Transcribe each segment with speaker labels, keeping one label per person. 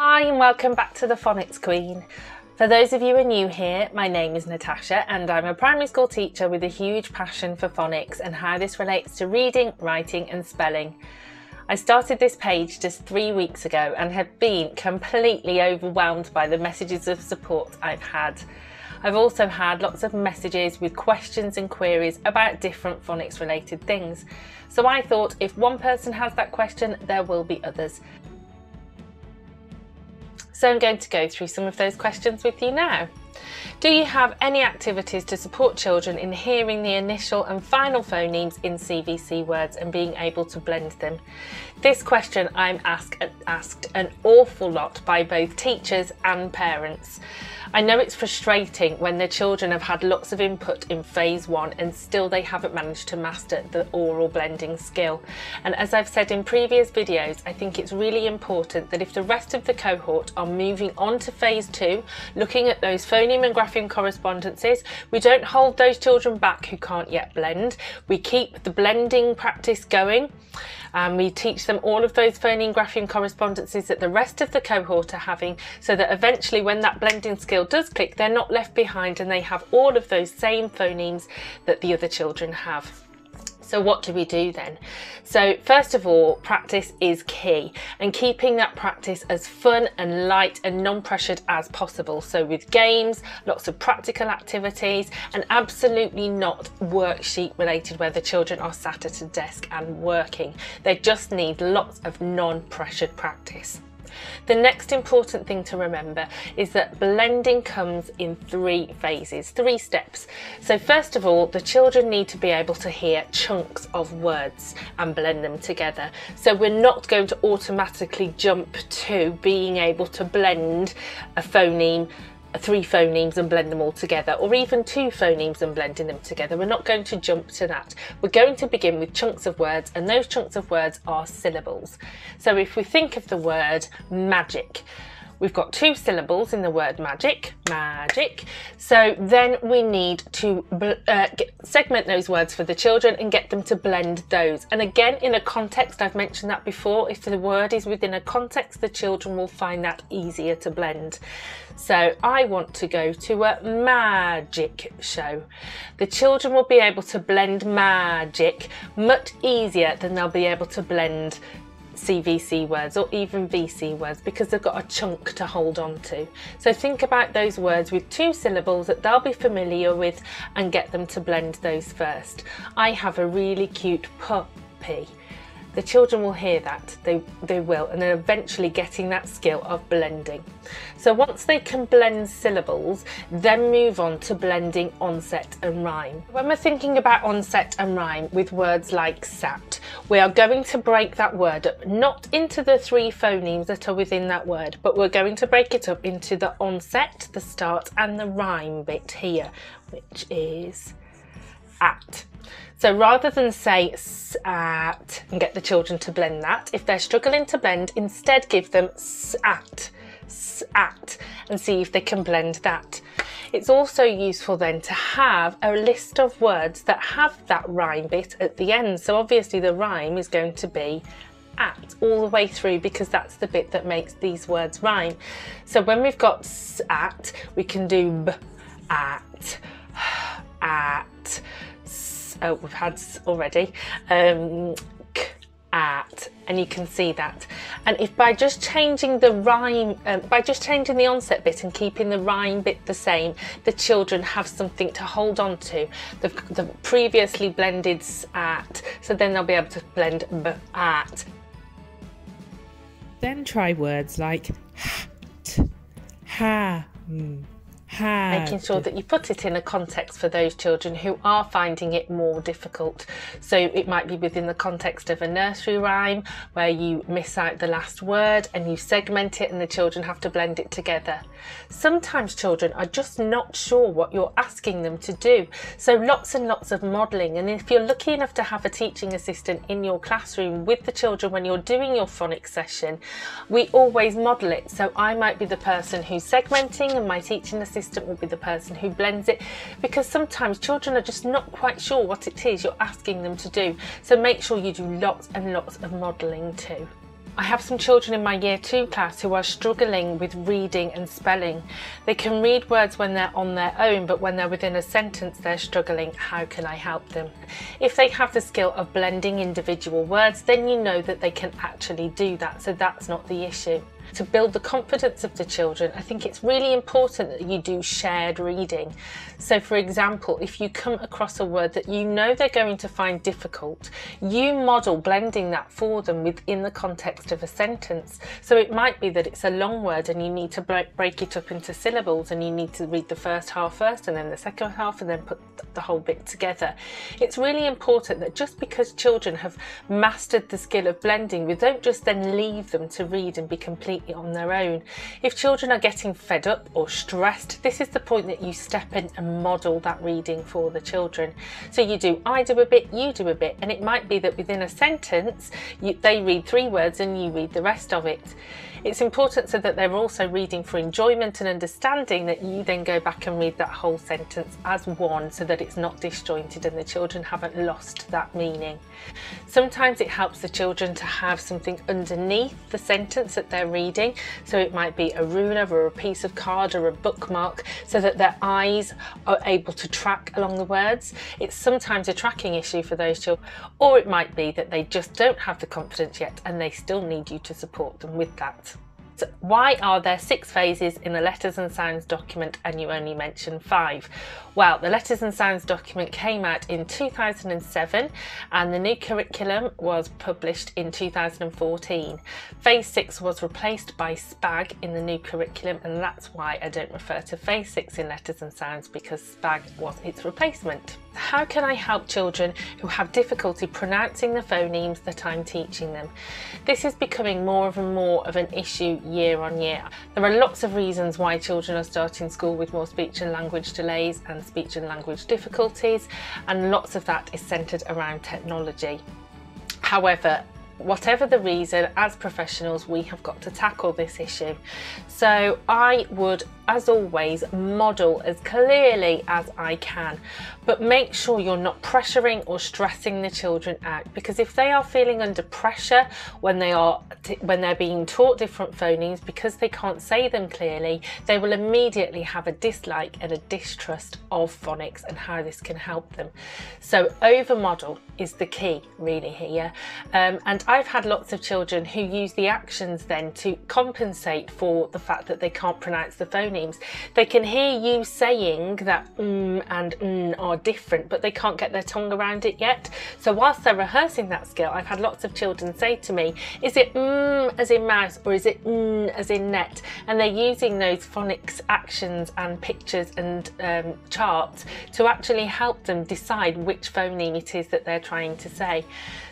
Speaker 1: Hi and welcome back to the Phonics Queen. For those of you who are new here, my name is Natasha and I'm a primary school teacher with a huge passion for phonics and how this relates to reading, writing and spelling. I started this page just 3 weeks ago and have been completely overwhelmed by the messages of support I've had. I've also had lots of messages with questions and queries about different phonics related things. So I thought if one person has that question, there will be others. So I'm going to go through some of those questions with you now. Do you have any activities to support children in hearing the initial and final phonemes in CVC words and being able to blend them? This question I'm asked an awful lot by both teachers and parents. I know it's frustrating when the children have had lots of input in phase 1 and still they haven't managed to master the oral blending skill. And as I've said in previous videos, I think it's really important that if the rest of the cohort are moving on to phase 2, looking at those phoneme and grapheme correspondences, we don't hold those children back who can't yet blend. We keep the blending practice going. We teach them all of those phoneme grapheme correspondences that the rest of the cohort are having, so that eventually when that blending skill does click, they're not left behind and they have all of those same phonemes that the other children have. So what do we do then? So first of all, practice is key, and keeping that practice as fun and light and non-pressured as possible. So with games, lots of practical activities, and absolutely not worksheet related where the children are sat at a desk and working. They just need lots of non-pressured practice. The next important thing to remember is that blending comes in 3 phases, 3 steps. So first of all, the children need to be able to hear chunks of words and blend them together. So we're not going to automatically jump to being able to blend a phoneme, 3 phonemes and blend them all together, or even 2 phonemes and blending them together. We're not going to jump to that. We're going to begin with chunks of words, and those chunks of words are syllables. So if we think of the word magic, we've got 2 syllables in the word magic, magic. So then we need to segment those words for the children and get them to blend those. And again, in a context, I've mentioned that before, if the word is within a context, the children will find that easier to blend. So I want to go to a magic show. The children will be able to blend magic much easier than they'll be able to blend CVC words or even VC words, because they've got a chunk to hold on to. So think about those words with 2 syllables that they'll be familiar with and get them to blend those first. I have a really cute puppy. The children will hear that, they will, and they're eventually getting that skill of blending. So once they can blend syllables, then move on to blending onset and rhyme. When we're thinking about onset and rhyme with words like sat, we are going to break that word up, not into the 3 phonemes that are within that word, but we're going to break it up into the onset, the start, and the rhyme bit here, which is at. So rather than say sat and get the children to blend that, if they're struggling to blend, instead give them sat, sat, and see if they can blend that. It's also useful then to have a list of words that have that rhyme bit at the end. So obviously the rhyme is going to be at all the way through, because that's the bit that makes these words rhyme. So when we've got sat, we can do b, at, at, oh, we've had already, k, at, and you can see that. And if by just changing the rhyme, by just changing the onset bit and keeping the rhyme bit the same, the children have something to hold on to. The previously blended at, so then they'll be able to blend b, at.
Speaker 2: Then try words like hat, ha,
Speaker 1: Making sure that you put it in a context for those children who are finding it more difficult. So it might be within the context of a nursery rhyme where you miss out the last word and you segment it and the children have to blend it together. Sometimes children are just not sure what you're asking them to do. So lots and lots of modelling, and if you're lucky enough to have a teaching assistant in your classroom with the children when you're doing your phonics session, we always model it. So I might be the person who's segmenting and my teaching assistant will be the person who blends it, because sometimes children are just not quite sure what it is you're asking them to do. So make sure you do lots and lots of modelling too. I have some children in my Year 2 class who are struggling with reading and spelling. They can read words when they're on their own, but when they're within a sentence they're struggling. How can I help them? If they have the skill of blending individual words, then you know that they can actually do that, so that's not the issue. To build the confidence of the children, I think it's really important that you do shared reading. So for example, if you come across a word that you know they're going to find difficult, you model blending that for them within the context of a sentence. So it might be that it's a long word and you need to break it up into syllables, and you need to read the first half first and then the second half and then put the whole bit together. It's really important that just because children have mastered the skill of blending, we don't just then leave them to read and be completely on their own. If children are getting fed up or stressed, this is the point that you step in and model that reading for the children. So you do, I do a bit, you do a bit, and it might be that within a sentence they read 3 words and you read the rest of it. It's important so that they're also reading for enjoyment and understanding, that you then go back and read that whole sentence as one, so that it's not disjointed and the children haven't lost that meaning. Sometimes it helps the children to have something underneath the sentence that they're reading, so it might be a ruler or a piece of card or a bookmark, so that their eyes are able to track along the words. It's sometimes a tracking issue for those children, or it might be that they just don't have the confidence yet and they still need you to support them with that. So why are there 6 phases in the Letters and Sounds document and you only mention 5? Well, the Letters and Sounds document came out in 2007 and the new curriculum was published in 2014. Phase 6 was replaced by SPAG in the new curriculum, and that's why I don't refer to Phase 6 in Letters and Sounds, because SPAG was its replacement. How can I help children who have difficulty pronouncing the phonemes that I'm teaching them? This is becoming more and more of an issue year on year. There are lots of reasons why children are starting school with more speech and language delays and speech and language difficulties, and lots of that is centred around technology. However, whatever the reason, as professionals we have got to tackle this issue. So I would, as always, model as clearly as I can, but make sure you're not pressuring or stressing the children out, because if they are feeling under pressure when they're being taught different phonemes because they can't say them clearly, they will immediately have a dislike and a distrust of phonics and how this can help them. So over model is the key really here, and I've had lots of children who use the actions then to compensate for the fact that they can't pronounce the phonemes. They can hear you saying that and are different, but they can't get their tongue around it yet. So whilst they're rehearsing that skill, I've had lots of children say to me, is it as in mouse or is it as in net? And they're using those phonics actions and pictures and charts to actually help them decide which phoneme it is that they're trying to say.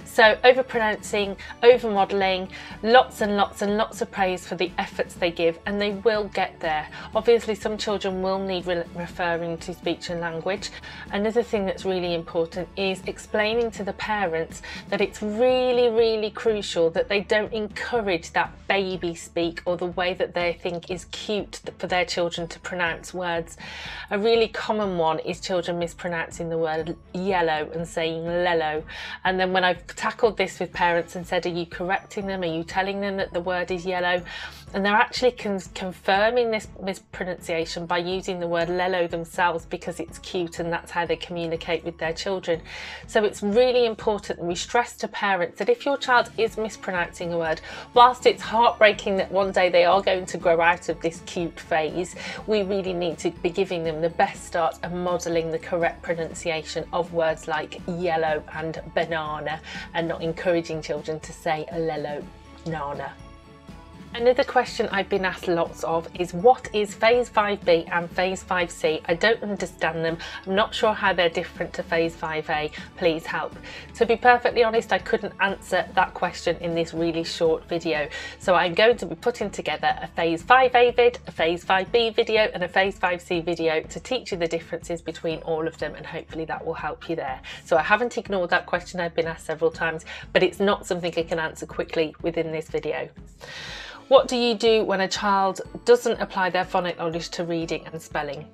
Speaker 1: So over-pronouncing, over-modelling, lots and lots and lots of praise for the efforts they give, and they will get there. Obviously some children will need referring to speech and language. Another thing that's really important is explaining to the parents that it's really, really crucial that they don't encourage that baby speak or the way that they think is cute for their children to pronounce words. A really common one is children mispronouncing the word yellow and saying lello, and then when I've tackled this with parents and said, are you correcting them, are you telling them that the word is yellow, and they're actually confirming this mispronunciation by using the word lello themselves because it's cute and that's how they communicate with their children. So it's really important that we stress to parents that if your child is mispronouncing a word, whilst it's heartbreaking that one day they are going to grow out of this cute phase, we really need to be giving them the best start and modelling the correct pronunciation of words like yellow and banana, and not encouraging children to say lello, nana. Another question I've been asked lots of is, what is Phase 5B and Phase 5C? I don't understand them. I'm not sure how they're different to Phase 5A. Please help. To be perfectly honest, I couldn't answer that question in this really short video. So I'm going to be putting together a Phase 5A vid, a Phase 5B video and a Phase 5C video to teach you the differences between all of them, and hopefully that will help you there. So I haven't ignored that question. I've been asked several times, but it's not something I can answer quickly within this video. What do you do when a child doesn't apply their phonic knowledge to reading and spelling?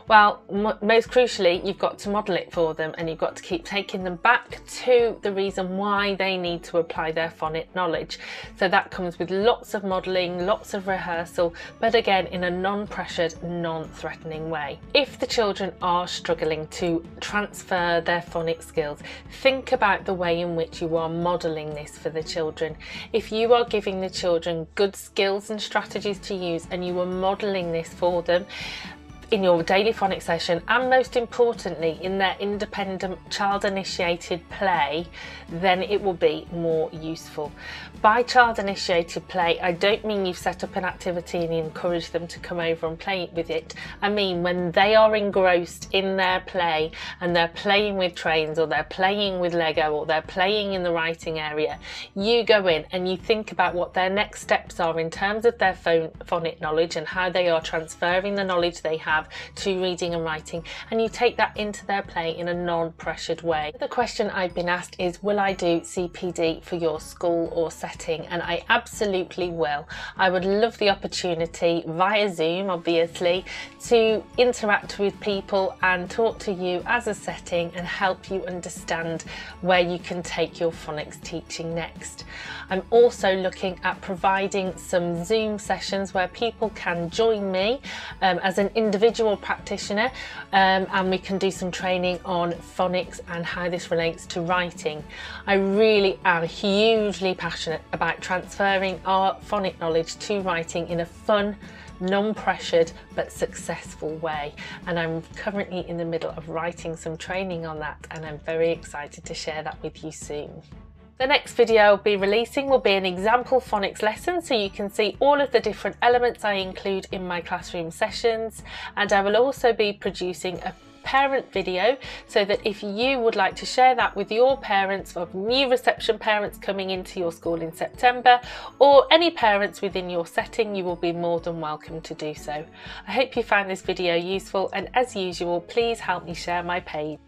Speaker 1: Well, most crucially, you've got to model it for them, and you've got to keep taking them back to the reason why they need to apply their phonic knowledge. So that comes with lots of modelling, lots of rehearsal, but again in a non-pressured, non-threatening way. If the children are struggling to transfer their phonic skills, think about the way in which you are modelling this for the children. If you are giving the children good skills and strategies to use, and you are modelling this for them in your daily phonics session, and most importantly in their independent child initiated play, then it will be more useful. By child initiated play, I don't mean you've set up an activity and encourage them to come over and play with it. I mean when they are engrossed in their play and they're playing with trains, or they're playing with Lego, or they're playing in the writing area, you go in and you think about what their next steps are in terms of their phonic knowledge and how they are transferring the knowledge they have to reading and writing, and you take that into their play in a non-pressured way. The question I've been asked is, will I do CPD for your school or setting? And I absolutely will. I would love the opportunity via Zoom, obviously, to interact with people and talk to you as a setting and help you understand where you can take your phonics teaching next. I'm also looking at providing some Zoom sessions where people can join me as an individual practitioner, and we can do some training on phonics and how this relates to writing. I really am hugely passionate about transferring our phonic knowledge to writing in a fun, non-pressured but successful way, and I'm currently in the middle of writing some training on that, and I'm very excited to share that with you soon. The next video I'll be releasing will be an example phonics lesson, so you can see all of the different elements I include in my classroom sessions, and I will also be producing a parent video so that if you would like to share that with your parents, of new reception parents coming into your school in September, or any parents within your setting, you will be more than welcome to do so. I hope you found this video useful, and as usual, please help me share my page.